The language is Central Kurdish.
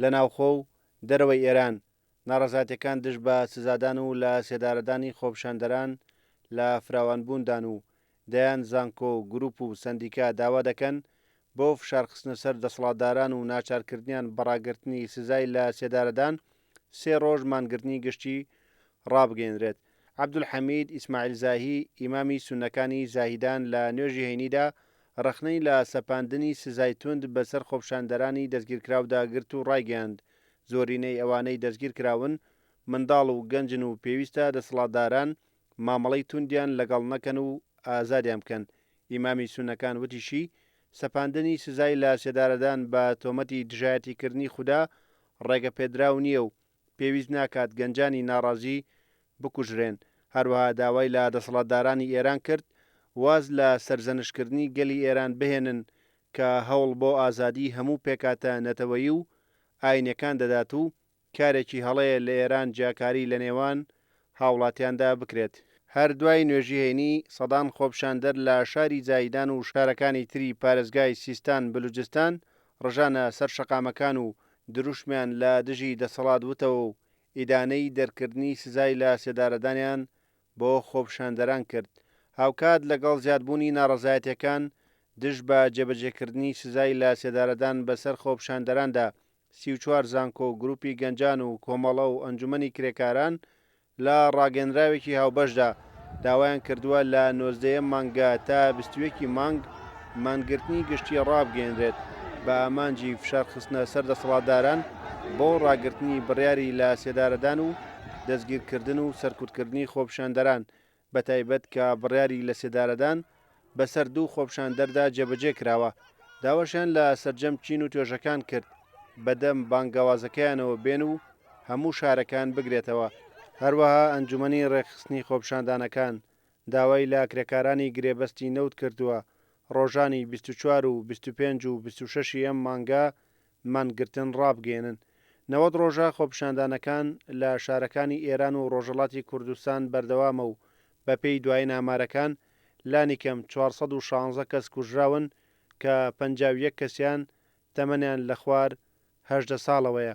لە ناوخۆ و دەرەوەی ئێران. ناڕەزاتەکان دژ بە سزادان و لە سێدارەدانی خۆپشاندەران لە فراوانبووندان و دەیان زانکۆ و گروپ و سندیکا داوا دەکەن بۆ فشارخستنە سەر دەسەڵاتداران و ناچارکردنیان بەڕاگررتنی سزای لە سێدارەدان 3 ڕۆژ مانگرتنی گشتی ڕابگەێنرێت. عەبدولحەمید ئیسماعیل زاهی ئیمامی سوننەکانی زاهیدان لە نوێژی هەینیدا ڕخنەی لە سەپاندنی سزای توند بەسەر خۆپشاندەرانی دەستگیرکراودا گرت و ڕایگەیاند. زۆرینەی ئەوانەی دەستگیر کراون منداڵ و گەنجن و پێویستە دەسەڵاتداران مامەڵەی توندیان لەگەڵ نەکەن و ئازادیان بکەن. ئیمامی سوننەکان وتیشی سەپاندنی سزای لە سێدارەدان بە تۆمەتی دژایەتیکردنی خوددا ڕێگە پێدراو نییە و پێویست ناکات گەنجانی ناڕازی بکوژرێن. هەروەها داوای لە دەسەڵاتدارانی ئێران کرد واز لە سەرزەنشکردنی گەلی ئێران بهێنن کە هەوڵ بۆ ئازادی هەموو پێکاتە نەتەوەیی و ئاینەکان دەدات و کارێکی هەڵەیە لە ئێران جیاکاری لە نێوان هاوڵاتیاندا بکرێت. هەر دوای نوێژی هەینی سەدان خۆپشاندەر لە شاری زاهیدان و شارەکانی تری پارێزگای سیستان بلوچستان ڕژانە سەر شەقامەکان و دروشمیان لە دژی دەسەڵات وتەوە و ئیدانەی دەرکردنی سزای لە سێدارەدانیان بۆ خۆپشاندەران کرد. هاوکات لەگەڵ زیادبوونی ناڕەزایەتیەکان دژ بە جێبەجێکردنی سزای لە سێدارەدان بەسەر خۆپشاندەراندا 34 زانکۆ و گروپی گەنجان و کۆمەڵە و ئەنجومەنی کرێکاران لە ڕاگەنراوێکی هاوبەشدا داوایان کردووە لە 19 مانگە تا 21 مانگ مانگرتنی گشتی ڕابگەێنرێت بە ئامانجی فشارخستنە سەر دەسەڵاتداران بۆ ڕاگررتنی بڕیاری لە سێدارەدان و دەستگیرکردن و سەرکوتکردنی خۆپشاندەران بە تایبەت کە بڕیاری لە سێدارەدان بەسەر 2 خۆپشاندەردا جێبەجێ کراوە. داوەشیان لە سەرجەم چین و توێژەکان کرد بەدەم بانگەوازەکەیانەوە بێن و هەموو شارەکان بگرێتەوە. هەروەها ئەنجومەنی ڕێکخستنی خۆپشاندانەکان داوای لە کرێکارانی گرێبەستی نەوت کردووە ڕۆژانی 24 و 25 و 26 ئەم مانگە مانگرتن ڕابگەێنن. 90 ڕۆژە خۆپشاندانەکان لە شارەکانی ئێران و ڕۆژهەڵاتی کوردستان بەردەوامە و بەپێی دوای ئامارەکان لانی کەم 416 کەس کوژراون کە 51 کەسیان تەمەنیان لە خوار 18 ساڵەوەیە.